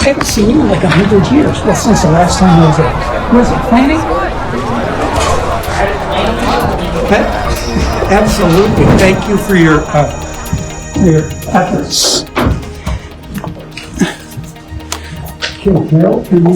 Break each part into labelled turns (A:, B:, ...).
A: haven't seen you in like 100 years. Well, since the last time I was it planning? Absolutely. Thank you for your efforts. Carol, can you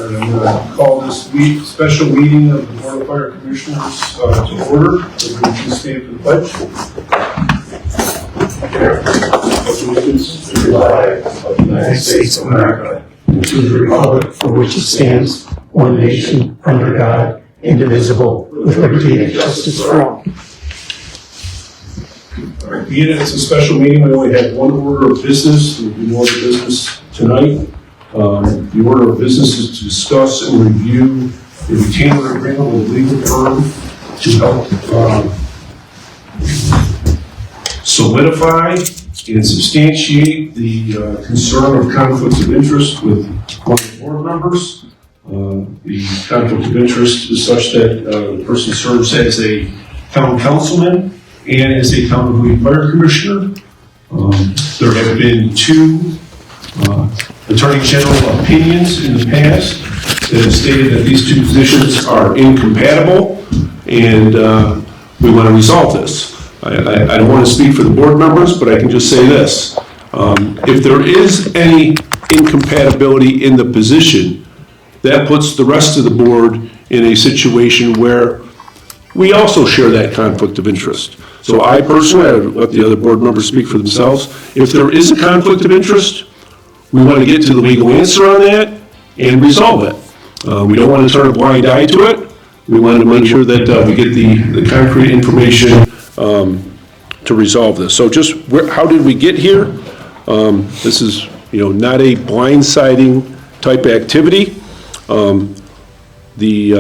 B: I'm going to call this special meeting of the Board of Fire Commissioners to order. Would you please stand for the pledge? Allegiance to the flag of the United States of America and to the republic for which it stands, one nation, under God, indivisible, with liberty and justice for all. All right, being it's a special meeting, we only have one order of business. There will be no other business tonight. The order of business is to discuss and review the retainer agreement with a legal firm to help solidify and substantiate the concern of conflicts of interest with one of the board members. The conflict of interest is such that the person serves as a town councilman and as a town of Lee fire commissioner. There have been two Attorney General opinions in the past that have stated that these two positions are incompatible, and we want to resolve this. I don't want to speak for the board members, but I can just say this. If there is any incompatibility in the position, that puts the rest of the board in a situation where we also share that conflict of interest. So I personally, I would let the other board members speak for themselves. If there is a conflict of interest, we want to get to the legal answer on that and resolve it. We don't want to turn a blind eye to it. We want to make sure that we get the concrete information to resolve this. So just how did we get here? This is not a blindsiding type activity. The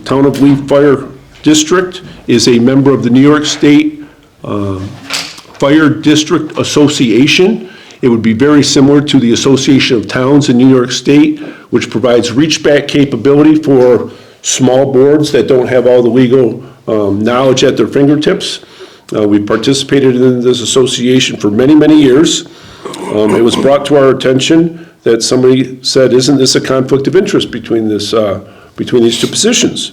B: Town of Lee Fire District is a member of the New York State Fire District Association. It would be very similar to the Association of Towns in New York State, which provides reach-back capability for small boards that don't have all the legal knowledge at their fingertips. We participated in this association for many, many years. It was brought to our attention that somebody said, "Isn't this a conflict of interest between these two positions?"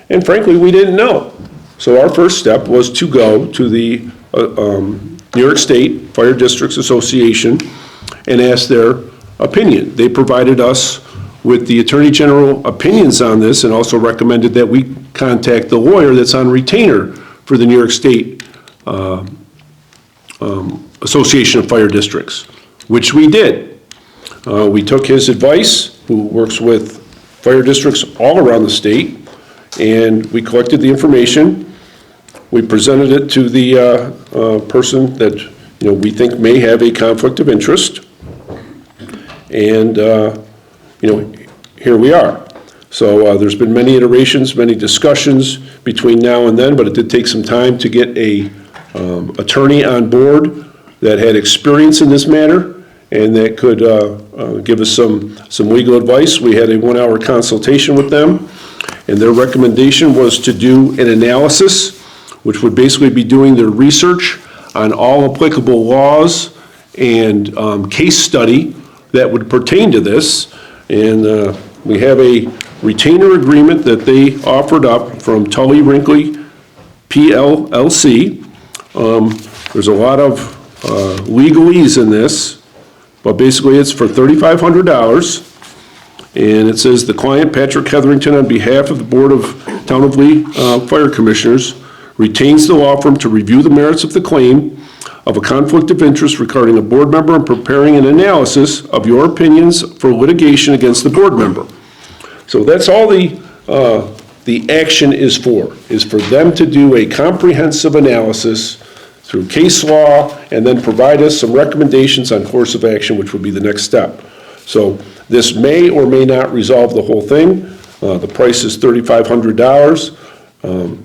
B: And frankly, we didn't know. So our first step was to go to the New York State Fire Districts Association and ask their opinion. They provided us with the Attorney General opinions on this and also recommended that we contact the lawyer that's on retainer for the New York State Association of Fire Districts, which we did. We took his advice, who works with fire districts all around the state, and we collected the information. We presented it to the person that we think may have a conflict of interest, and here we are. So there's been many iterations, many discussions between now and then, but it did take some time to get a attorney on board that had experience in this matter and that could give us some legal advice. We had a 1-hour consultation with them, and their recommendation was to do an analysis, which would basically be doing their research on all applicable laws and case study that would pertain to this. And we have a retainer agreement that they offered up from Tully Wrinkly PLLC. There's a lot of legalese in this, but basically it's for $3,500. And it says the client, Patrick Hetherington, on behalf of the Board of Town of Lee Fire Commissioners, retains the law firm to review the merits of the claim of a conflict of interest regarding a board member and preparing an analysis of your opinions for litigation against the board member. So that's all the action is for them to do a comprehensive analysis through case law and then provide us some recommendations on course of action, which would be the next step. So this may or may not resolve the whole thing. The price is $3,500.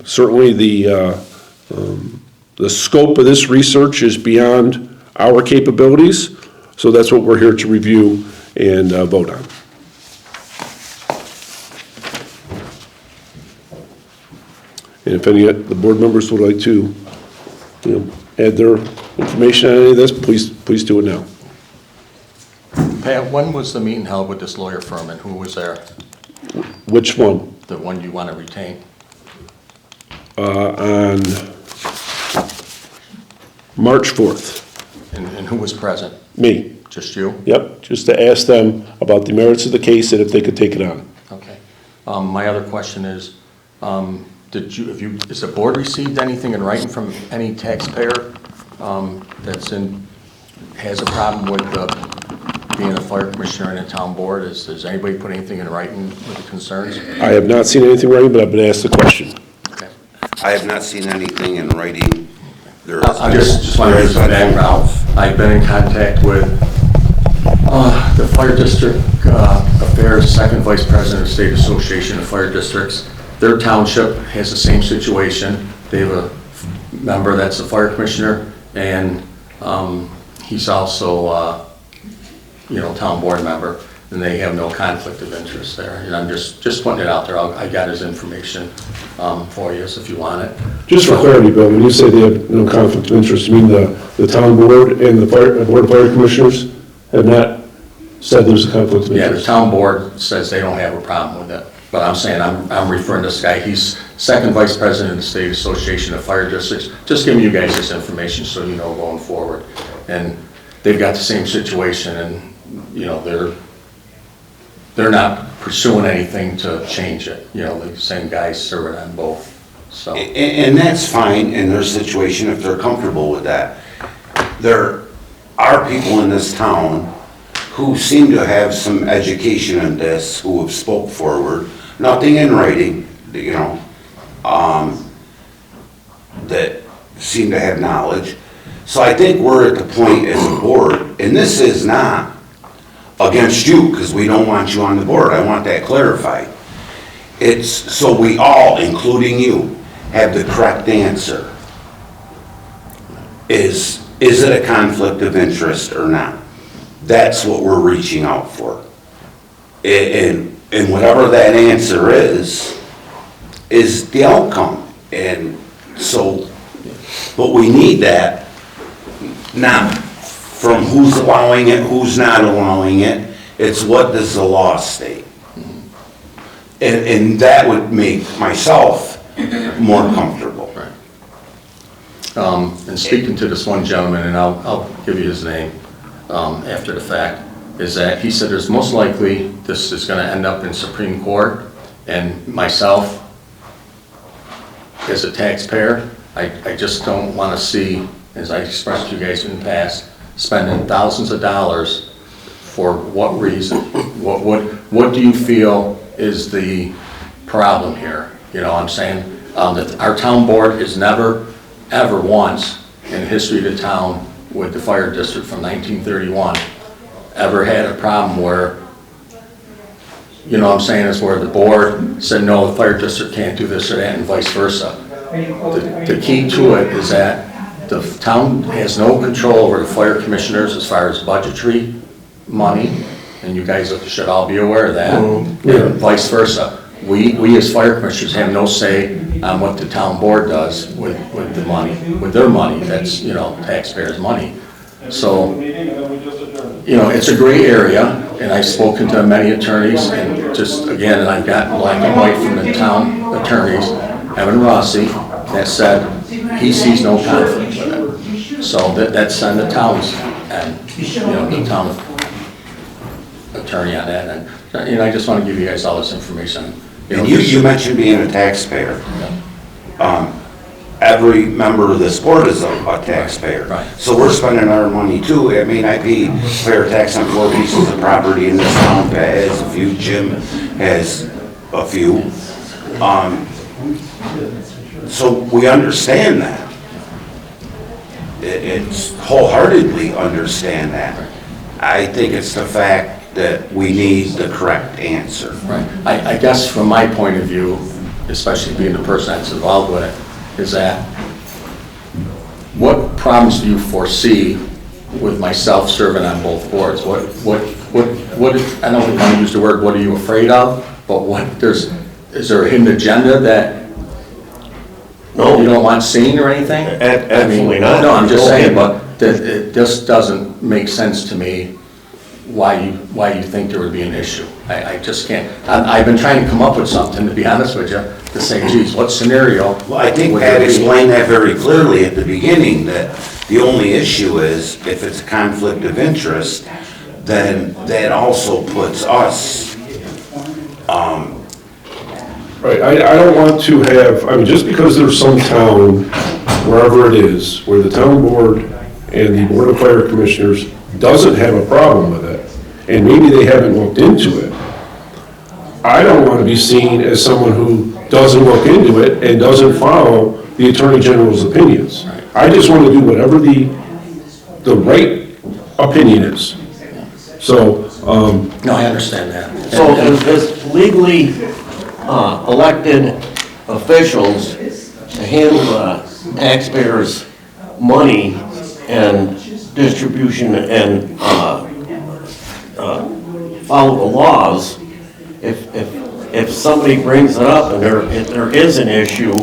B: Certainly the scope of this research is beyond our capabilities, so that's what we're here to review and vote on. And if any of the board members would like to, add their information on any of this, please do it now.
C: Pat, when was the meeting held with this lawyer firm and who was there?
B: Which one?
C: The one you want to retain?
B: On March 4th.
C: And who was present?
B: Me.
C: Just you?
B: Yep, just to ask them about the merits of the case and if they could take it on.
C: Okay. My other question is, has the board received anything in writing from any taxpayer has a problem with being a fire commissioner in a town board? Does anybody put anything in writing with the concerns?
B: I have not seen anything writing, but I've been asked the question.
C: Okay.
D: I have not seen anything in writing.
C: I just want to give some background. I've been in contact with the Fire District Affairs, Second Vice President of State Association of Fire Districts. Their township has the same situation. They have a member that's a fire commissioner, and he's also, town board member, and they have no conflict of interest there. And I'm just putting it out there. I got his information for you, so if you want it.
B: Just for clarity, Bill, when you say they have no conflict of interest, you mean the town board and the board of fire commissioners have not said there's a conflict of
C: Yeah, the
B: interest?
C: town board says they don't have a problem with it. But I'm saying, I'm referring to this guy, he's second vice president of the State Association of Fire Districts. Just giving you guys this information so you know going forward. And they've got the same situation, and, they're not pursuing anything to change it. The same guys serving on both, so.
D: And that's fine in their situation if they're comfortable with that. There are people in this town who seem to have some education in this, who have spoke forward, nothing in writing, that seem to have knowledge. So I think we're at the point as a board, and this is not against you, because we don't want you on the board, I want that clarified. It's so we all, including you, have the correct answer. Is it a conflict of interest or not? That's what we're reaching out for. And whatever that answer is the outcome. And so, but we need that, not from who's allowing it, who's not allowing it. It's what does the law state? And that would make myself more comfortable.
C: Right. And speaking to this one gentleman, and I'll give you his name after the fact, is that he said there's most likely this is going to end up in Supreme Court, and myself, as a taxpayer, I just don't want to see, as I expressed to you guys in the past, spending thousands of dollars for what reason? What do you feel is the problem here? I'm saying that our town board has never, ever once in the history of the town with the fire district from 1931 ever had a problem where, is where the board said, no, the fire district can't do this or that, and vice versa. The key to it is that the town has no control over the fire commissioners as far as budgetary money, and you guys should all be aware of that, and vice versa. We as fire commissioners have no say on what the town board does with the money, with their money. That's, taxpayers' money. So, it's a gray area, and I've spoken to many attorneys, and just, again, and I've gotten black and white from the town attorneys, Evan Rossi, that said he sees no conflict with it. So that's on the town's end, the town attorney on that end. I just want to give you guys all this information.
D: And you mentioned being a taxpayer. Every member of this board is a taxpayer.
C: Right.
D: So we're spending our money too. I mean, I pay fair tax on 4 pieces of property in this town. Pat has a few, Jim has a few. So we understand that. It's wholeheartedly understand that. I think it's the fact that we need the correct answer.
C: Right. I guess from my point of view, especially being the person that's involved with it, is that what problems do you foresee with myself serving on both boards? What I don't want to use the word, what are you afraid of? But is there a hidden agenda that you don't want seen or anything?
E: Absolutely not.
C: No, I'm just saying, but it just doesn't make sense to me why you think there would be an issue. I just can't. I've been trying to come up with something, to be honest with you, to say, geez, what scenario?
D: Well, I think
C: would
D: Pat
C: there be?
D: explained that very clearly at the beginning, that the only issue is if it's a conflict of interest, then that also puts us,
B: Right, I don't want to have, I mean, just because there's some town, wherever it is, where the town board and the Board of Fire Commissioners doesn't have a problem with it, and maybe they haven't looked into it, I don't want to be seen as someone who doesn't look into it and doesn't follow the Attorney General's opinions. I just want to do whatever the right opinion is. So,
C: No, I understand that.
E: So as legally elected officials to handle the taxpayers' money and distribution and follow the laws, if somebody brings it up and there is an issue,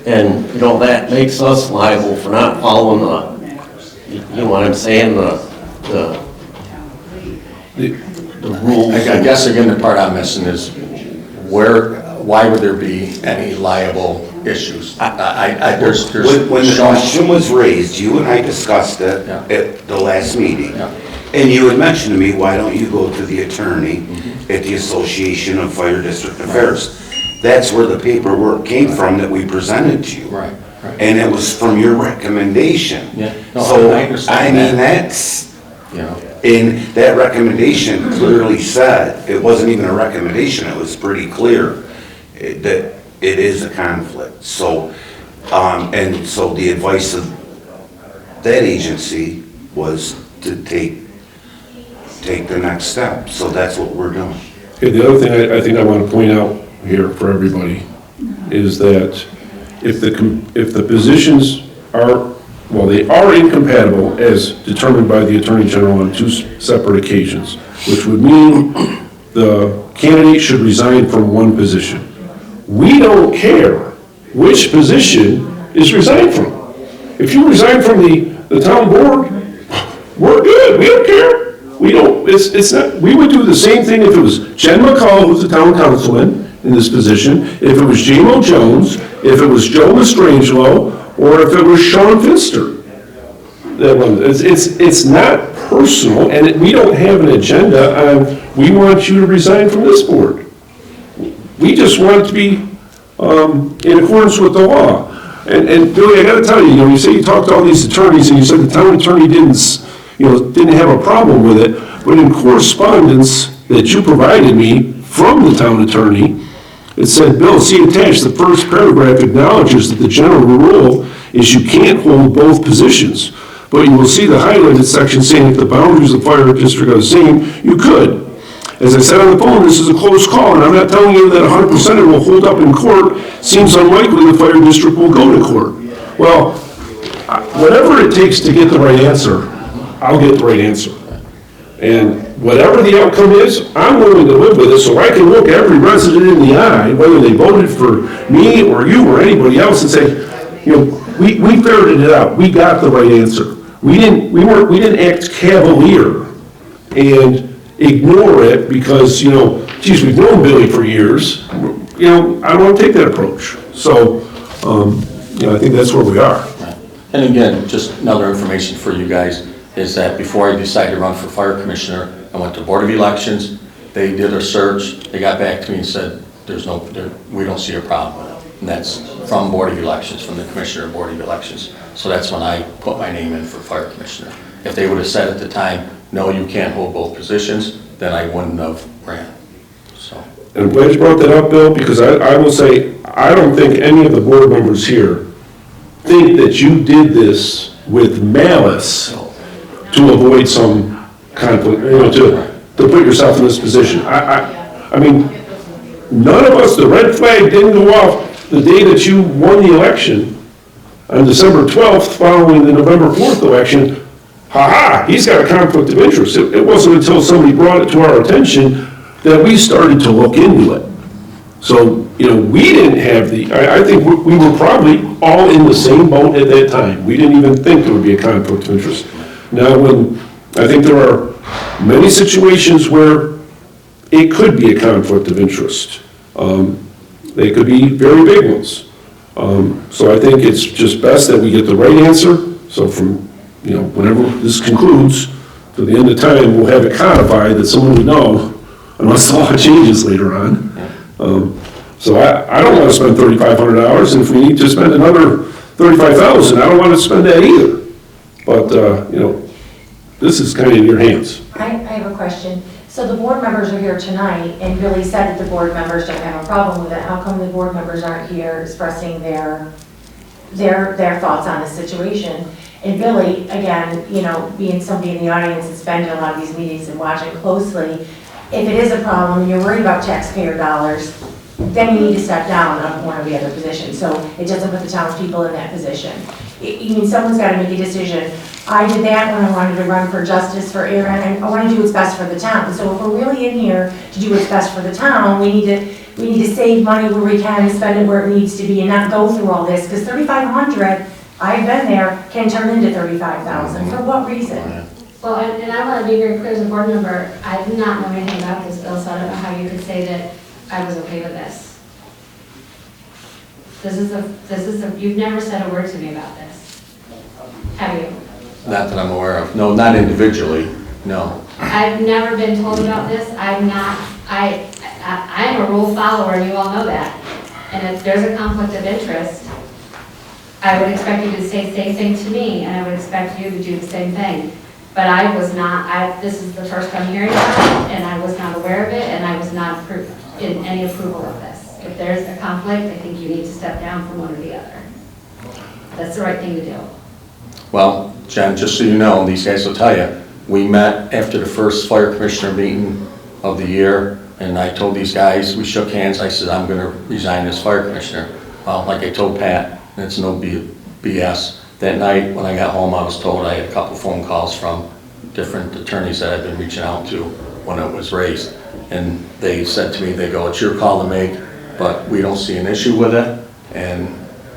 E: and, you know, that makes us liable for not following you know what I'm saying, the rules.
C: I guess again, the part I'm missing is why would there be any liable issues? There's.
D: when the question was raised, you and I discussed it
C: Yeah.
D: at the last meeting.
C: Yeah.
D: And you had mentioned to me, why don't you go to the attorney at the Association of Fire District Affairs? That's where the paperwork came from that we presented to you.
C: Right, right.
D: And it was from your recommendation.
C: Yeah. No,
D: So,
C: I understand
D: I mean,
C: that.
D: that's,
C: You know,
D: and that recommendation clearly said, it wasn't even a recommendation, it was pretty clear that it is a conflict. So, and so the advice of that agency was to take the next step. So that's what we're doing.
B: okay, the other thing I think I want to point out here for everybody is that if the positions are, well, they are incompatible as determined by the Attorney General on 2 separate occasions, which would mean the candidate should resign from one position. We don't care which position is resigned from. If you resign from the town board, we're good, we don't care. We don't, it's not, we would do the same thing if it was Jen McCall, who's the town councilman in this position, if it was J.Mo Jones, if it was Joe Mastrangelo, or if it was Sean Finster. It's not personal, and we don't have an agenda on, we want you to resign from this board. We just want it to be in accordance with the law. And Billy, I gotta tell you, you say you talked to all these attorneys, and you said the town attorney didn't have a problem with it, but in correspondence that you provided me from the town attorney, it said, Bill, see attached, the first paragraph acknowledges that the general rule is you can't hold both positions. But you will see the highlighted section saying if the boundaries of the fire district are the same, you could. As I said on the phone, this is a close call, and I'm not telling you that 100% it will hold up in court. Seems unlikely the fire district will go to court. Well, whatever it takes to get the right answer, I'll get the right answer. And whatever the outcome is, I'm willing to live with it, so I can look every resident in the eye, whether they voted for me or you or anybody else, and say, we ferreted it out. We got the right answer. We didn't act cavalier and ignore it because, geez, we've known Billy for years. I don't want to take that approach. So, I think that's where we are.
C: and again, just another information for you guys is that before I decided to run for fire commissioner, I went to Board of Elections. They did a search. They got back to me and said, we don't see a problem with it. And that's from Board of Elections, from the Commissioner of Board of Elections. So that's when I put my name in for fire commissioner. If they would have said at the time, no, you can't hold both positions, then I wouldn't have ran. So.
B: And I'm glad you brought that up, Bill, because I will say, I don't think any of the board members here think that you did this with malice to avoid some conflict, to put yourself in this position. I mean, none of us, the red flag didn't go off the day that you won the election on December 12th following the November 4th election. He's got a conflict of interest. It wasn't until somebody brought it to our attention that we started to look into it. So, we didn't have I think we were probably all in the same boat at that time. We didn't even think there would be a conflict of interest. Now, I think there are many situations where it could be a conflict of interest. They could be very big ones. So I think it's just best that we get the right answer. So from, whenever this concludes, to the end of time, we'll have it codified that someone would know, unless the law changes later on. So I don't want to spend $3,500, and if we need to spend another $35,000, I don't want to spend that either. But, this is kind of in your hands.
F: I have a question. So the board members are here tonight, and Billy said that the board members don't have a problem with it. How come the board members aren't here expressing their thoughts on the situation? And Billy, again, being somebody in the audience that's been to a lot of these meetings and watching closely, if it is a problem and you're worried about taxpayer dollars, then you need to step down on one of the other positions, so it doesn't put the townspeople in that position. Someone's got to make a decision. I did that when I wanted to run for justice for Aaron, and I want to do what's best for the town. So if we're really in here to do what's best for the town, we need to save money where we can and spend it where it needs to be and not go through all this, because $3,500, I've been there, can turn into $35,000. For what reason?
G: Well, and I want to be very clear as a board member, I do not know anything about this bill, so I don't know how you could say that I was okay with this. You've never said a word to me about this, have you?
C: Not that I'm aware of. No, not individually, no.
G: I've never been told about this. I'm a rule follower, and you all know that. And if there's a conflict of interest, I would expect you to say the same thing to me, and I would expect you to do the same thing. But I was not, this is the first I'm hearing about it, and I was not aware of it, and I was not in any approval of this. If there's a conflict, I think you need to step down from one or the other. That's the right thing to do.
C: Well, Jen, just so you know, these guys will tell you, we met after the first fire commissioner meeting of the year, and I told these guys, we shook hands, I said, I'm going to resign as fire commissioner. Well, like I told Pat, and it's no BS, that night when I got home, I was told I had a couple phone calls from different attorneys that I've been reaching out to when it was raised. And they said to me, they go, it's your call to make, but we don't see an issue with it. And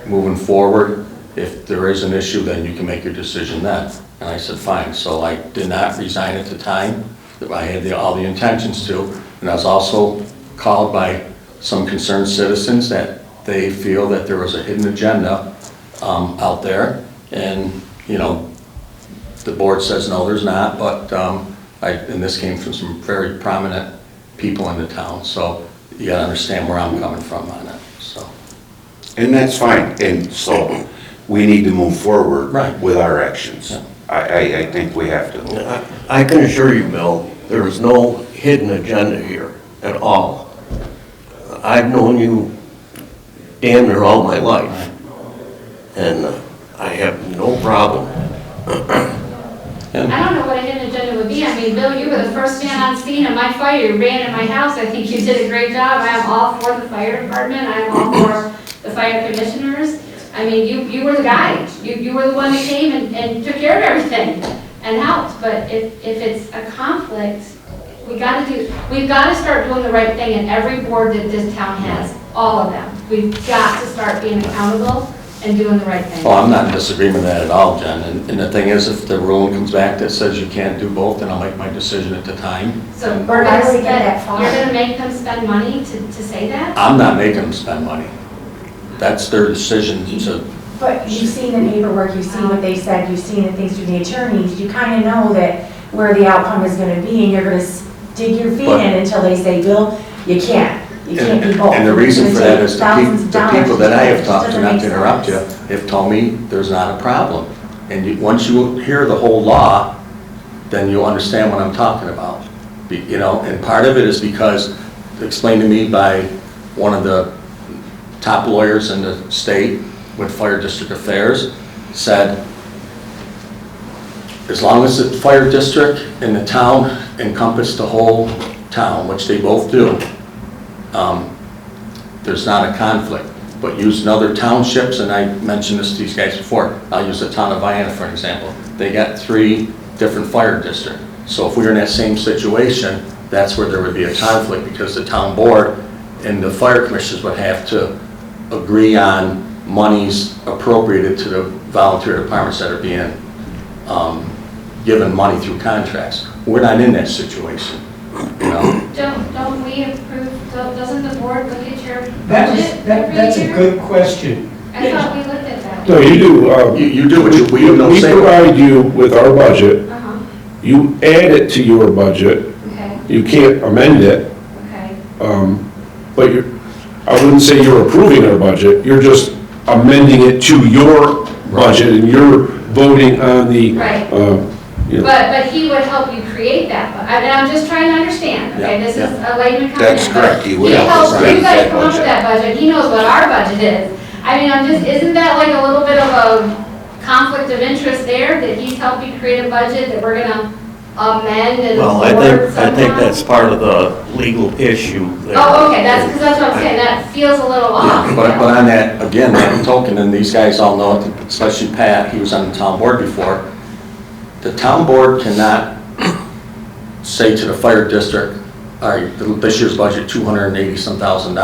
C: moving forward, if there is an issue, then you can make your decision then. And I said, fine. So I did not resign at the time. I had all the intentions to. And I was also called by some concerned citizens that they feel that there was a hidden agenda out there. And, the board says, no, there's not. But, and this came from some very prominent people in the town. So you got to understand where I'm coming from on it. So.
D: And that's fine, and so we need to move forward
C: Right.
D: with our actions.
C: Yeah.
D: I think we have to.
E: I can assure you, Bill, there is no hidden agenda here at all. I've known you damn near all my life, and I have no problem.
G: I don't know what a hidden agenda would be. I mean, Bill, you were the first man on scene in my fire. You ran in my house. I think you did a great job. I am all for the fire department. I am all for the fire commissioners. I mean, you were the guy. You were the one that came and took care of everything and helped. But if it's a conflict, we've got to start doing the right thing in every board that this town has, all of them. We've got to start being accountable and doing the right thing.
C: Well, I'm not in disagreement with that at all, Jen. And the thing is, if the ruling comes back that says you can't do both, then I'll make my decision at the time.
G: So
F: Or how do we get that far?
G: you're going to make them spend money to say that?
C: I'm not making them spend money. That's their decision to,
F: But you've seen the paperwork, you've seen what they said, you've seen the things through the attorneys, you kind of know that where the outcome is going to be, and you're going to dig your feet in until they say, Bill, you can't do both.
C: and the reason for that is the
F: Thousands of
C: people
F: dollars
C: that I have
F: to
C: talked to,
F: doesn't
C: not
F: make
C: to interrupt you,
F: sense.
C: have told me there's not a problem. And once you hear the whole law, then you'll understand what I'm talking about. And part of it is because, explained to me by one of the top lawyers in the state with fire district affairs, said, as long as the fire district and the town encompass the whole town, which they both do, there's not a conflict. But using other townships, and I mentioned this to these guys before, I'll use the town of Vienna for an example. They got 3 different fire districts. So if we were in that same situation, that's where there would be a conflict, because the town board and the fire commissioners would have to agree on monies appropriated to the volunteer departments that are being given money through contracts. We're not in that situation, you know?
G: Don't we approve, doesn't the board look at your budget
A: That's a
G: every year?
A: good question.
G: I thought we looked at that.
B: No, you do.
C: You do, but we have no
B: We
C: say about it.
B: provide you with our budget,
G: Uh-huh,
B: you add it to your budget,
G: okay,
B: you can't amend it,
G: okay.
B: but I wouldn't say you're approving our budget, you're just amending it to your budget, and you're voting on the,
G: Right.
B: you know.
G: But he would help you create that, I'm just trying to understand, okay,
C: Yeah,
G: this is
C: yeah.
G: a layman comment.
D: That's correct, he would
G: He
D: help
G: helps,
D: us
G: you
D: create
G: guys
D: that
G: come up with
D: budget.
G: that budget, he knows what our budget is. I mean, isn't that like a little bit of a conflict of interest there, that he's helping create a budget that we're gonna amend and
E: Well,
G: absorb
E: I think
G: somehow?
E: that's part of the legal issue there.
G: Oh, okay, because that's what I'm saying, that feels a little off.
C: Yeah, but on that, again, that token, and these guys all know it, especially Pat, he was on the town board before, the town board cannot say to the fire district, all right, this year's budget, $280-some thousand.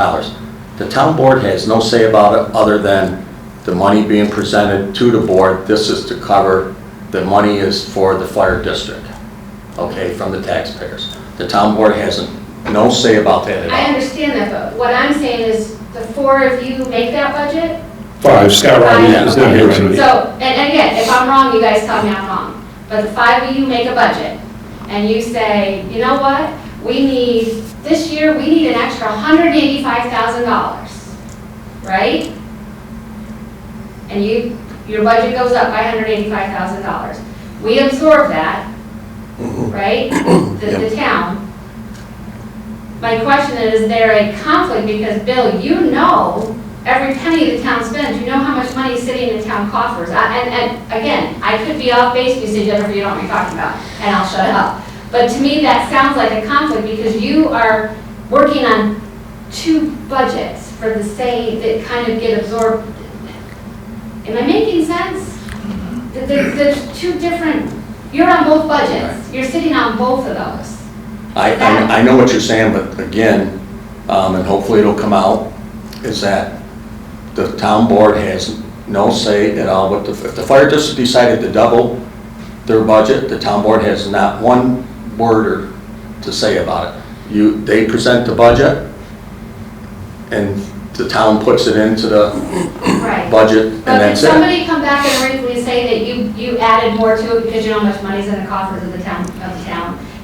C: The town board has no say about it, other than the money being presented to the board. This is to cover, the money is for the fire district, okay, from the taxpayers. The town board has no say about that at
G: I
C: all.
G: understand that, but what I'm saying is, the four of you make that budget?
B: 5, Scott Rodney is not here tonight.
G: So, and again, if I'm wrong, you guys tell me I'm wrong. But the 5 of you make a budget, and you say, you know what? This year, we need an extra $185,000, right? And your budget goes up by $185,000. We absorb that, right? The town. My question is there a conflict? Because Bill, you know every penny the town spends, you know how much money is sitting in town coffers. And again, I could be off base, you say, Jennifer, you don't know what you're talking about, and I'll shut up. But to me, that sounds like a conflict, because you are working on 2 budgets for the same, that kind of get absorbed. Am I making sense? There's 2 different, you're on both budgets, you're sitting on both of those.
C: I know what you're saying, but again, and hopefully it'll come out, is that the town board has no say at all. But if the fire district decided to double their budget, the town board has not one word to say about it. They present the budget, and the town puts it into the
G: Right.
C: budget, and
G: But
C: that's
G: can
C: it.
G: somebody come back and rightfully say that you added more to it because you know how much money's in the coffers of the town?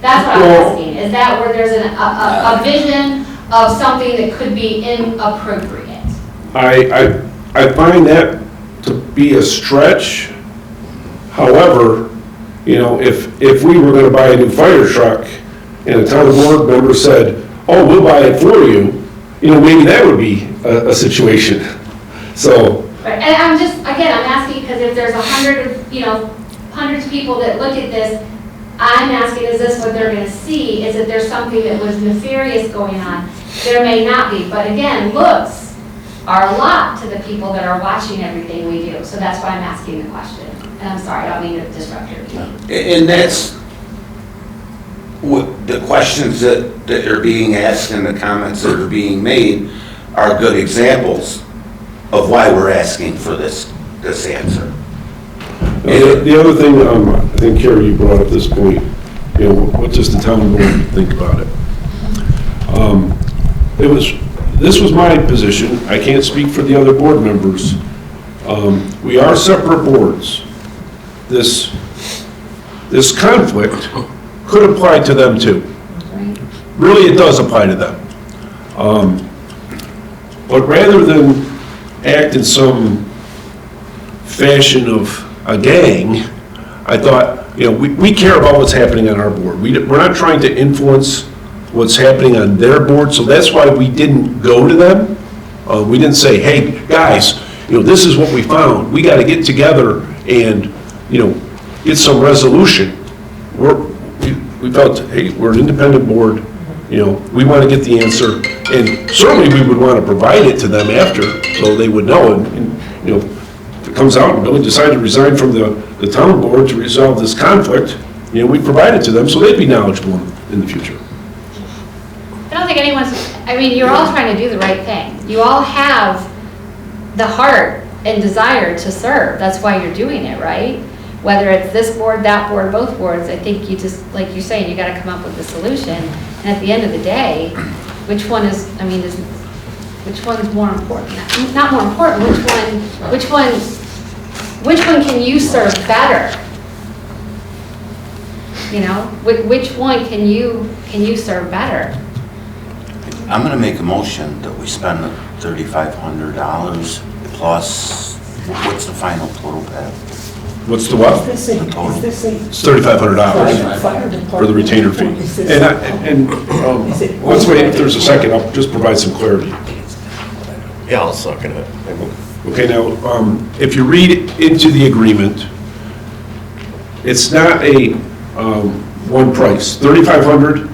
G: That's what I'm
B: Well-
G: asking. Is that where there's a vision of something that could be inappropriate?
B: I find that to be a stretch. However, you know, if we were gonna buy a new fire truck and a town board member said, oh, we'll buy it for you, you know, maybe that would be a situation. So,
G: Right, and I'm just, again, I'm asking because if there's hundreds of people that look at this, I'm asking, is this what they're gonna see? Is that there's something that was nefarious going on? There may not be, but again, looks are a lot to the people that are watching everything we do. So that's why I'm asking the question. And I'm sorry, I don't mean to disrupt your meeting.
D: And that's what the questions that are being asked and the comments that are being made are good examples of why we're asking for this answer.
B: the other thing, I think, Carrie, you brought up this point, you know, what does the town board think about it? This was my position, I can't speak for the other board members. We are separate boards. This conflict could apply to them too. Really, it does apply to them. But rather than act in some fashion of a gang, I thought, you know, we care about what's happening on our board. We're not trying to influence what's happening on their board, so that's why we didn't go to them. We didn't say, hey, guys, you know, this is what we found. We got to get together and, you know, get some resolution. We felt, hey, we're an independent board, you know, we want to get the answer, and certainly we would want to provide it to them after, so they would know, and you know, if it comes out and Billy decided to resign from the town board to resolve this conflict, you know, we provide it to them, so they'd be knowledgeable in the future.
G: don't think anyone's, I mean, you're all trying to do the right thing. You all have the heart and desire to serve. That's why you're doing it, right? Whether it's this board, that board, both boards, I think you just, like you're saying, you gotta come up with a solution. And at the end of the day, which one is, I mean, which one's more important? Not more important, which one can you serve better? You know, which one can you serve better?
D: I'm gonna make a motion that we spend the $3,500 plus, what's the final total, Pat?
B: What's the what?
A: Is this a,
B: It's $3,500
A: fire department?
B: for the retainer fee.
A: Is this-
B: Let's wait, if there's a second, I'll just provide some clarity.
E: Yeah, I'll second it.
B: Okay, now, if you read into the agreement, it's not a one price, 3,500,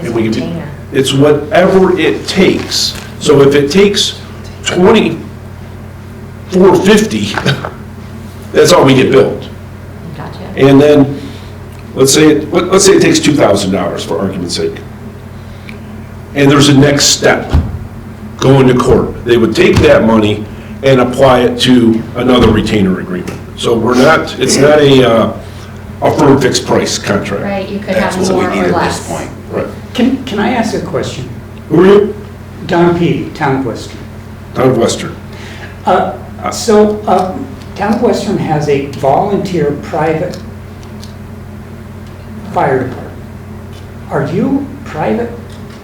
B: and we can,
F: Retainer.
B: it's whatever it takes. So if it takes 2,450, that's all we get billed.
F: Gotcha.
B: And then, let's say it takes $2,000 for argument's sake. And there's a next step, going to court. They would take that money and apply it to another retainer agreement. So it's not a firm fixed price contract.
G: Right, you could
D: That's
G: have
D: what
G: more
D: we need
G: or
D: at
G: less.
D: this point.
B: Right.
A: Can I ask a question?
B: Who are you?
A: Don Peavy, Town of Western.
B: Town of Western.
A: Town of Western has a volunteer private fire department. Are you private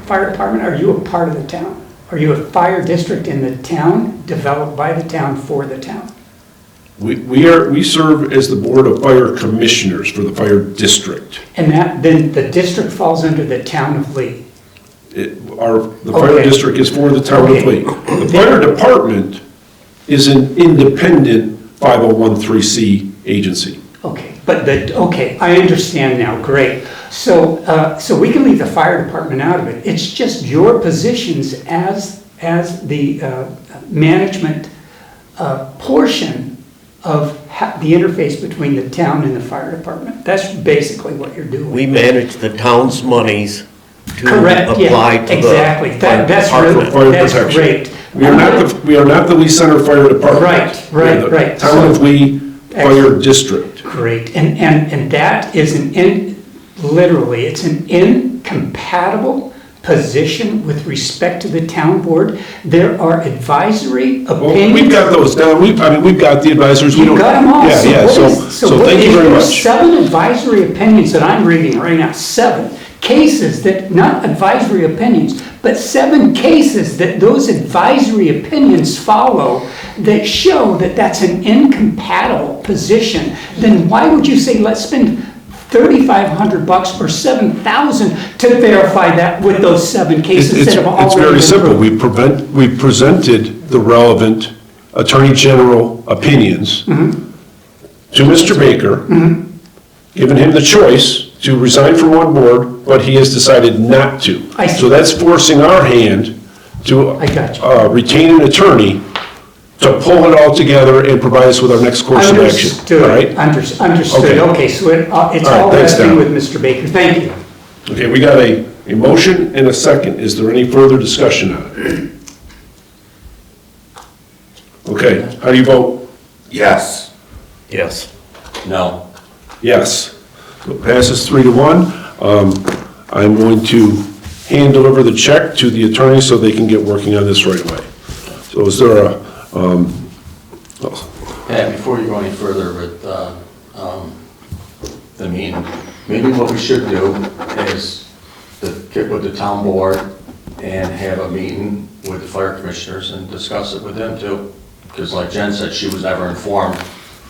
A: fire department? Are you a part of the town? Are you a fire district in the town, developed by the town for the town?
B: We serve as the Board of Fire Commissioners for the fire district.
A: And then the district falls under the town of Lee.
B: The fire
A: Okay.
B: district is for the town of
A: Okay.
B: Lee. The fire department is an independent 501(c) agency.
A: Okay, okay, I understand now, great. So we can leave the fire department out of it. It's just your positions as the management portion of the interface between the town and the fire department. That's basically what you're doing.
E: We manage the town's monies to
A: Correct,
E: apply
A: yeah,
E: to the.
A: exactly. That's
B: For
A: really,
B: fire
A: that's
B: protection.
A: great.
B: We are not the Lee Center Fire Department.
A: Right,
B: We are the
A: right.
B: Town of Lee Fire District.
A: Great, and that is literally, it's an incompatible position with respect to the town board. There are advisory
B: Well,
A: opinions.
B: we've got those down, we've got the advisors. We
A: You
B: don't-
A: got them all?
B: Yeah, so thank you very
A: There's
B: much.
A: 7 advisory opinions that I'm reading right now, 7 cases that, not advisory opinions, but 7 cases that those advisory opinions follow that show that that's an incompatible position. Then why would you say, let's spend $3,500 or $7,000 to verify that with those 7 cases that have already been
B: It's very simple.
A: proved?
B: We presented the relevant Attorney General opinions to Mr. Baker, giving him the choice to resign from one board, but he has decided not to.
A: I see.
B: So that's forcing our hand to
A: I got you.
B: retain an attorney to pull it all together and provide us with our next course of action. All right?
A: Understood,
B: Okay.
A: okay, so it's
B: right,
A: all
B: thanks,
A: resting
B: Don.
A: with Mr. Baker, thank you.
B: Okay, we got a motion and a second. Is there any further discussion on it? Okay, how do you vote?
D: Yes.
E: Yes.
C: No.
B: Yes. So it passes 3-1. I'm going to hand deliver the check to the attorney so they can get working on this right away. So is there a,
C: Pat, before you go any further with the meeting, maybe what we should do is get with the town board and have a meeting with the fire commissioners and discuss it with them too. Because like Jen said, she was never informed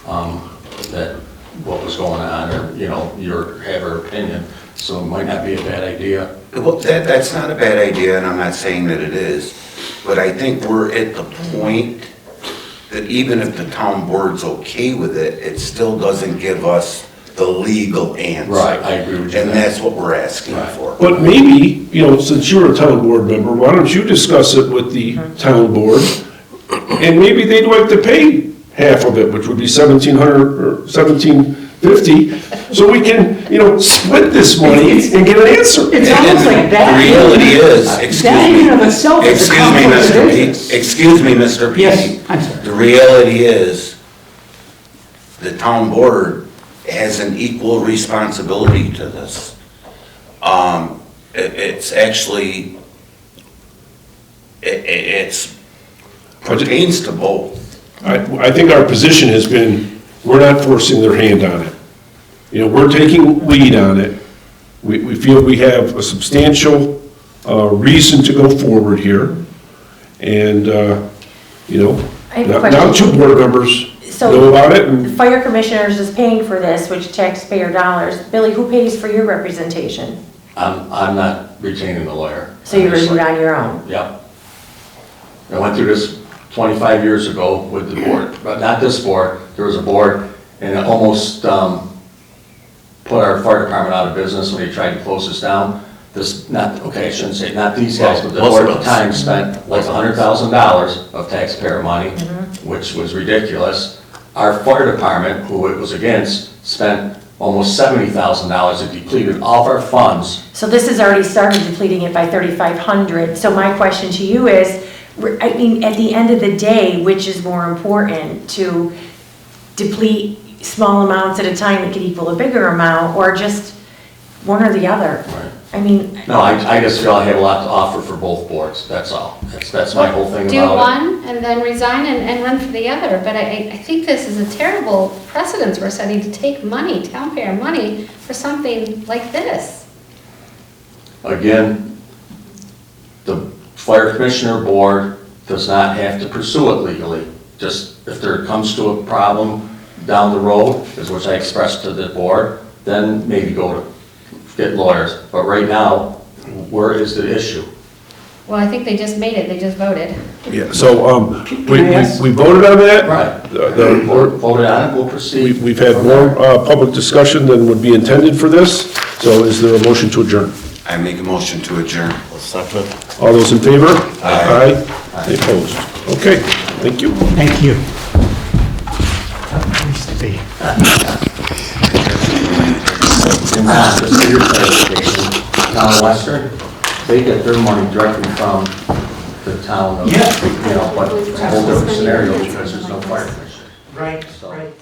C: that what was going on, or, have her opinion, so it might not be a bad idea.
D: Well, that's not a bad idea, and I'm not saying that it is, but I think we're at the point that even if the town board's okay with it, it still doesn't give us the legal answer.
C: Right, I agree with you.
D: And that's what we're asking for.
B: but maybe, since you're a town board member, why don't you discuss it with the town board? And maybe they'd like to pay half of it, which would be $1,700 or $1,700 50, so we can, split this money and get an answer.
A: It's almost like that.
D: The reality is,
A: That in and of itself is a conflict of interest.
D: Excuse me, Mr. P.
A: Yes, I'm sorry.
D: The reality is, the town board has an equal responsibility to this. It's actually, it's pertains to both.
B: I think our position has been, we're not forcing their hand on it. We're taking lead on it. We feel we have a substantial reason to go forward here. And,
F: I have a
B: now
F: question.
B: 2 board members
F: So-
B: know about it.
F: The
B: And
F: fire commissioners is paying for this, which taxpayer dollars. Billy, who pays for your representation?
C: I'm not retaining the lawyer.
F: So you're gonna do it on your own?
C: Yep. I went through this 25 years ago with the board, but not this board. There was a board, and it almost put our fire department out of business when they tried to close us down. I shouldn't say, not these guys, but the board at the time spent like $100,000 of taxpayer money, which was ridiculous. Our fire department, who it was against, spent almost $70,000. It depleted all of our funds.
F: So this has already started depleting it by 3,500. So my question to you is, I mean, at the end of the day, which is more important, to deplete small amounts at a time that could equal a bigger amount, or just one or the other? I mean,
C: No, I just feel I have a lot to offer for both boards, that's all. That's my whole thing about it.
G: Do one and then resign and run for the other, but I think this is a terrible precedence we're setting to take money, taxpayer money, for something like this.
C: Again, the fire commissioner board does not have to pursue it legally. Just if there comes to a problem down the road, is which I expressed to the board, then maybe go to get lawyers. But right now, where is the issue?
G: Well, I think they just made it, they just voted.
B: yeah, so
A: Can I ask-
B: we voted on that.
C: Right.
B: We're-
C: Voted on it, we'll proceed.
B: We've had more public discussion than would be intended for this. So is there a motion to adjourn?
D: I make a motion to adjourn.
E: Second.
B: All those in favor?
D: Aye.
B: Any opposed? Okay, thank you.
A: Thank you. Tough place to be.
C: And now, just for your clarification, Town of Western, they get their money directly from the town of,
A: Yeah.
C: but it's a whole different scenario because there's no fire commission.
A: Right,
C: So-
A: right.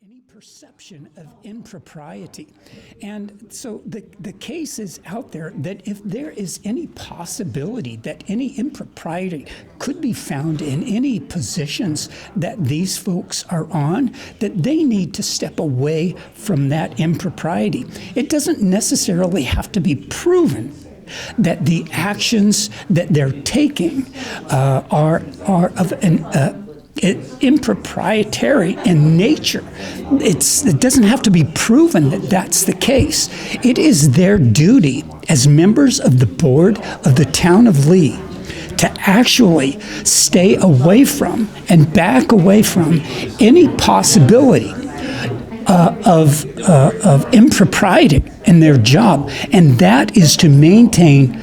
A: Any perception of impropriety. And so the case is out there that if there is any possibility that any impropriety could be found in any positions that these folks are on, that they need to step away from that impropriety. It doesn't necessarily have to be proven that the actions that they're taking are of an improprietary in nature. It doesn't have to be proven that that's the case. It is their duty as members of the board of the town of Lee to actually stay away from and back away from any possibility of impropriety in their job, and that is to maintain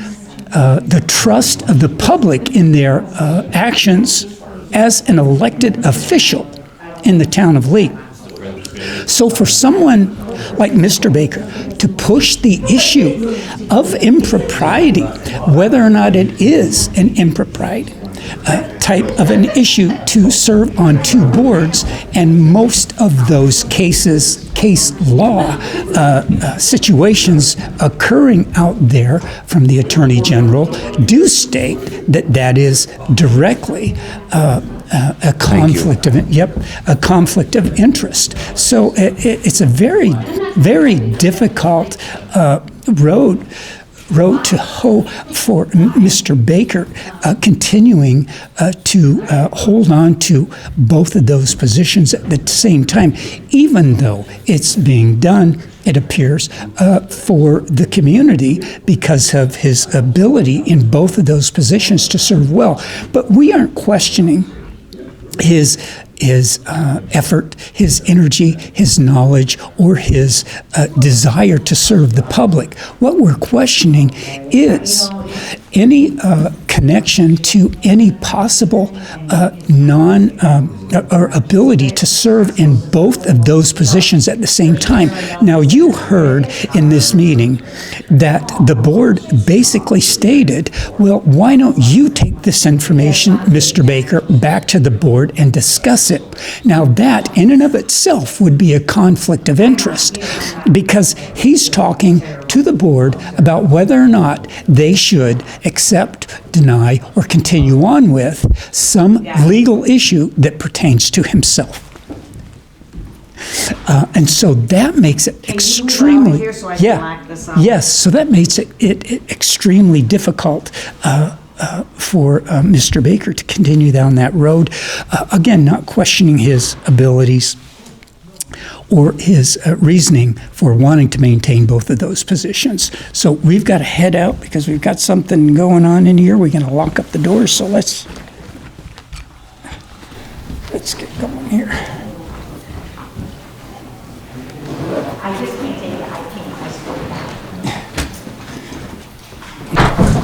A: the trust of the public in their actions as an elected official in the town of Lee. So for someone like Mr. Baker to push the issue of impropriety, whether or not it is an impropriety type of an issue, to serve on two boards, and most of those case law situations occurring out there from the Attorney General do state that that is directly a conflict of a conflict of interest. So it's a very, very difficult road wrote for Mr. Baker continuing to hold on to both of those positions at the same time, even though it's being done, it appears, for the community because of his ability in both of those positions to serve well. But we aren't questioning his effort, his energy, his knowledge, or his desire to serve the public. What we're questioning is any connection to any possible or ability to serve in both of those positions at the same time. Now, you heard in this meeting that the board basically stated, well, why don't you take this information, Mr. Baker, back to the board and discuss it? Now, that in and of itself would be a conflict of interest because he's talking to the board about whether or not they should accept, deny, or continue on with some legal issue that pertains to himself. And so that makes it extremely, yes, so that makes it extremely difficult for Mr. Baker to continue down that road. Again, not questioning his abilities or his reasoning for wanting to maintain both of those positions. So we've got to head out because we've got something going on in here. We're going to lock up the doors, so let's get going here.
F: I just can't take it, I can't, I spoke that.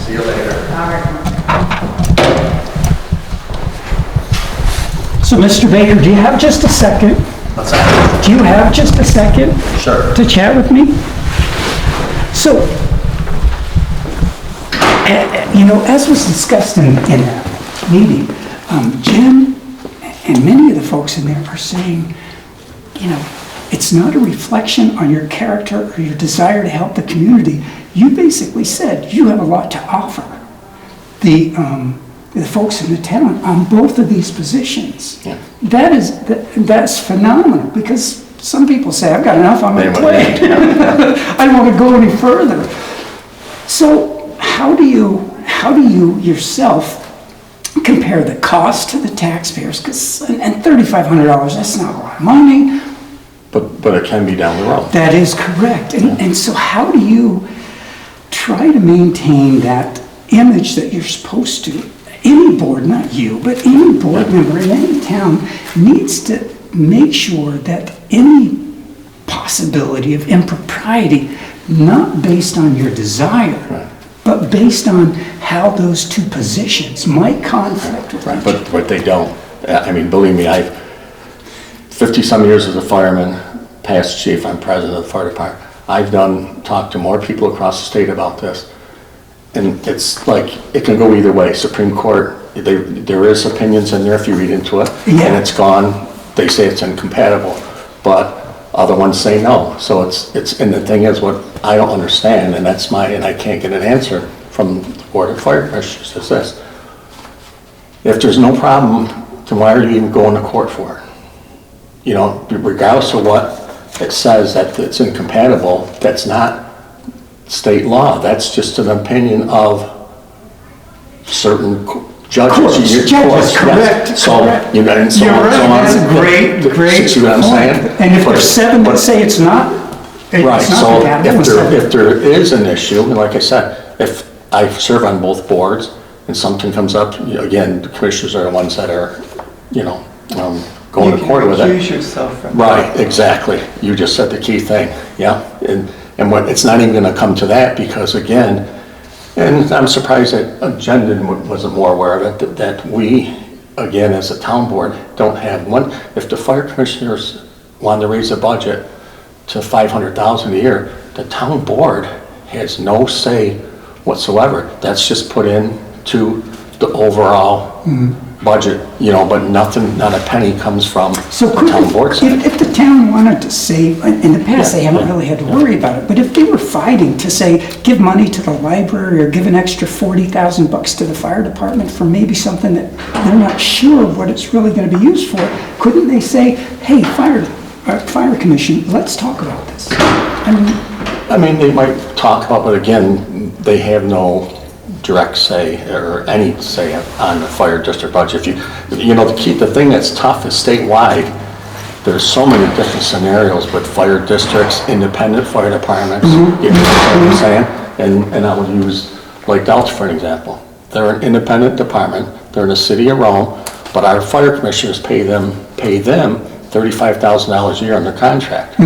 C: See you later.
F: All right.
A: So, Mr. Baker, do you have just a second?
C: What's that?
A: Do you have just a second?
C: Sure.
A: To chat with me? So, as was discussed in that meeting, Jim and many of the folks in there are saying, it's not a reflection on your character or your desire to help the community. You basically said you have a lot to offer the folks in the town on both of these positions.
C: Yeah.
A: That's phenomenal because some people say, I've got enough on my plate. I don't want to go any further. So how do you yourself compare the cost to the taxpayers? And $3,500, that's not a lot of money.
C: But it can be down the road.
A: That is correct. And so how do you try to maintain that image that you're supposed to? Any board, not you, but any board member in any town needs to make sure that any possibility of impropriety, not based on your desire, but based on how those two positions might conflict with each other.
C: But they don't. I mean, believe me, I've 50-some years as a fireman, past chief, I'm president of the fire department. I've talked to more people across the state about this. And it's like, it can go either way. Supreme Court, there is opinions in there if you read into it, and it's gone. They say it's incompatible, but other ones say no. So it's and the thing is, what I don't understand, and I can't get an answer from the Board of Fire Commissioners, is this: if there's no problem, then why are you even going to court for it? Regardless of what it says that it's incompatible, that's not state law. That's just an opinion of certain judges.
A: Judges, correct.
C: So,
A: correct.
C: You're right,
A: that's a great
C: see what I'm
A: point.
C: saying?
A: And if there's 7 that say it's not,
C: Right,
A: it's not
C: so
A: compatible.
C: if there is an issue, and like I said, if I serve on both boards and something comes up, again, the commissioners are the ones that are, going to court with it.
H: Accuse yourself from
C: Right, exactly. You just said the key thing, yeah. And it's not even gonna come to that because again, and I'm surprised that Jen wasn't more aware of it, that we, again, as a town board, don't have one. If the fire commissioners wanted to raise the budget to $500,000 a year, the town board has no say whatsoever. That's just put into the overall budget, but nothing, not a penny comes from the town board side.
A: If the town wanted to save, in the past they haven't really had to worry about it, but if they were fighting to say, give money to the library or give an extra $40,000 to the fire department for maybe something that they're not sure what it's really going to be used for, couldn't they say, hey, fire commission, let's talk about this? I mean,
C: I mean, they might talk about, but again, they have no direct say or any say on the fire district budget. The thing that's tough is statewide, there's so many different scenarios with fire districts, independent fire departments, you know what I'm saying? And I would use like Delta for an example. They're an independent department, they're in the city of Rome, but our fire commissioners pay them $35,000 a year under contract.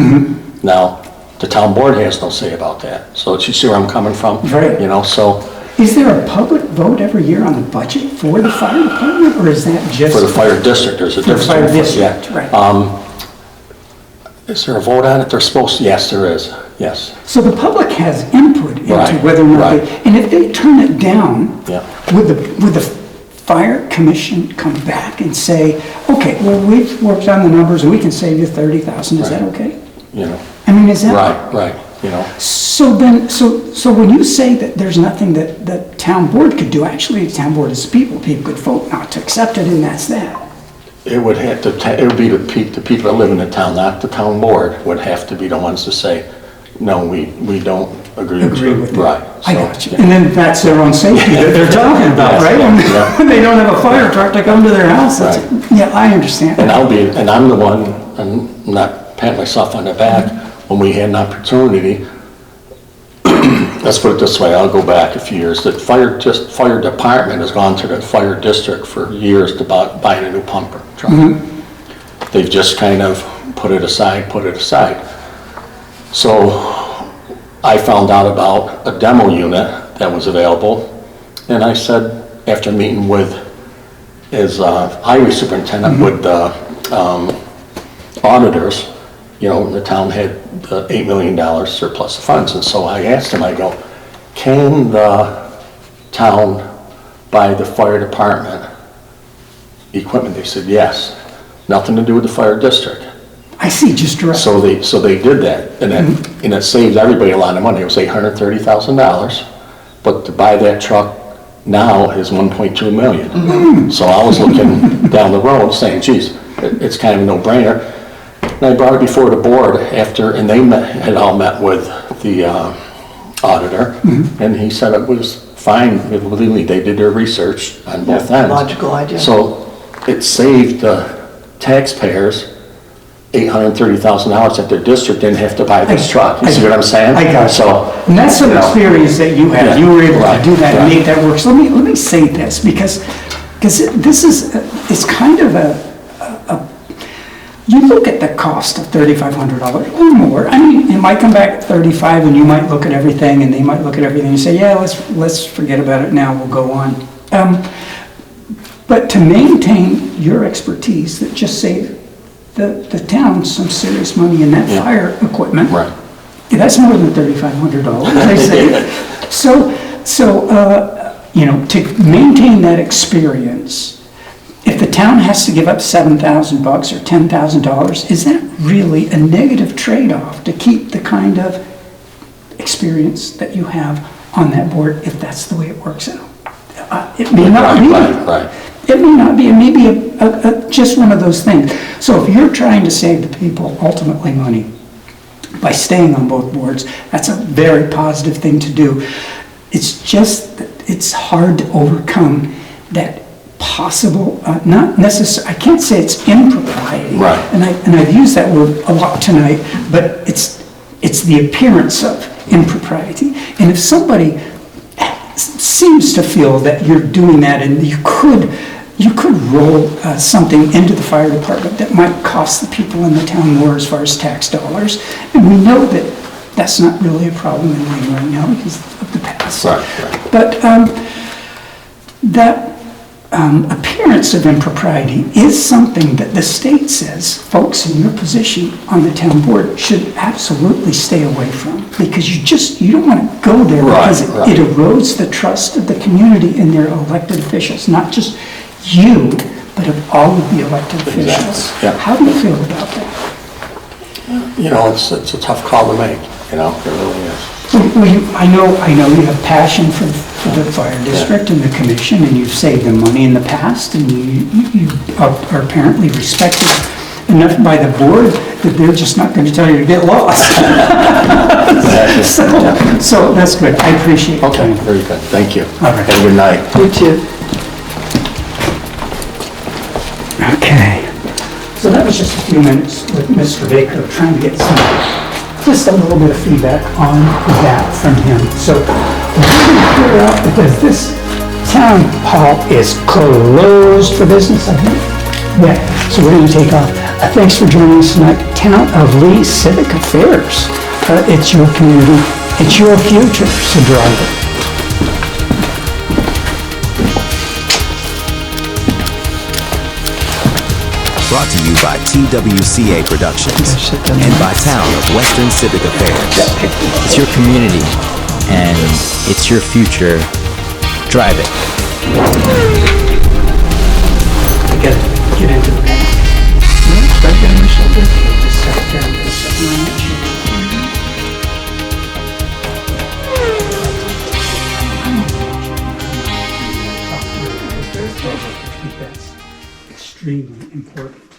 C: Now, the town board has no say about that. So you see where I'm coming from?
A: Right.
C: So.
A: Is there a public vote every year on the budget for the fire department, or is that just?
C: For the fire district, there's a difference.
A: For the fire district, right.
C: Is there a vote on it? They're supposed to, yes, there is, yes.
A: So the public has input into
C: Right,
A: whether or not
C: right.
A: and if they turn it down,
C: Yeah.
A: would the fire commission come back and say, okay, well, we've worked on the numbers and we can save you 30,000, is that
C: Right.
A: okay?
C: I
A: mean, is that?
C: Right,
A: So then, so when you say that there's nothing that the town board could do, actually, the town board is people could vote not to accept it, and that's that.
C: It would be the people that live in the town, not the town board, would have to be the ones to say, no, we don't agree with
A: it.
C: Right.
A: I got you. And then that's their own safety that they're talking about,
C: Yes,
A: right?
C: yeah.
A: When they don't have a fire truck to come to their house. Yeah, I understand.
C: And I'm the one, and not patting myself on the back, when we had an opportunity, let's put it this way, I'll go back a few years, the fire department has gone to the fire district for years to buying a new pumper truck. They've just kind of put it aside. So I found out about a demo unit that was available, and I said, after meeting with his highway superintendent, with the auditors, the town had the $8 million surplus of funds, and so I asked him, I go, can the town buy the fire department equipment? They said, yes. Nothing to do with the fire district.
A: I see, just direct.
C: So they did that, and it saved everybody a lot of money. It was $830,000, but to buy that truck now is $1.2 million. So I was looking down the road saying, geez, it's kind of a no-brainer. And I brought it before the board after, and they had all met with the auditor, and he said it was fine. Believe me, they did their research on both ends.
H: Logical idea.
C: So it saved the taxpayers $830,000 that their district didn't have to buy this truck. You see what I'm saying?
A: I got you. And that's some experience that you had.
C: Yeah,
A: You were able to
C: right,
A: do that and
C: right.
A: make that work. So let me say this, because this is, it's kind of you look at the cost of $3,500 or more. I mean, it might come back at 35, and you might look at everything, and they might look at everything and say, yeah, let's forget about it now, we'll go on. But to maintain your expertise that just saved the town some serious money in that fire equipment.
C: Right.
A: Yeah, that's more than $3,500, I say. So, to maintain that experience, if the town has to give up $7,000 or $10,000, is that really a negative trade-off to keep the kind of experience that you have on that board, if that's the way it works out? It may not be.
C: Right.
A: It may not be. It may be just one of those things. So if you're trying to save the people ultimately money by staying on both boards, that's a very positive thing to do. It's just that it's hard to overcome that possible, not necessarily, I can't say it's impropriety.
C: Right.
A: And I've used that word a lot tonight, but it's the appearance of impropriety. And if somebody seems to feel that you're doing that, and you could roll something into the fire department that might cost the people in the town more as far as tax dollars, and we know that that's not really a problem in Wayne right now because of the past.
C: Right.
A: But that appearance of impropriety is something that the state says folks in your position on the town board should absolutely stay away from, because you don't want to go there, because it erodes the trust of the community in their elected officials, not just you, but of all of the elected officials.
C: Yeah.
A: How do you feel about that?
C: It's a tough call to make, it really is.
A: Well, I know you have passion for the fire district and the commission, and you've saved them money in the past, and you are apparently respected enough by the board that they're just not going to tell you to get lost. So that's good. I appreciate it.
C: Okay, very good, thank you.
A: All right.
C: Have a good night.
A: You too. Okay. So that was just a few minutes with Mr. Baker trying to get just a little bit of feedback on that from him. So we're going to clear out because this town hall is closed for business, I think. Yeah, so we're going to take off. Thanks for joining us tonight. Town of Lee Civic Affairs. It's your community. It's your future, so drive it.
H: Brought to you by TWCA Productions and by Town of Western Civic Affairs. It's your community and it's your future. Drive it.
A: I gotta get into the bank. Right down your shoulder. Just set down this ranch. I think that's extremely important.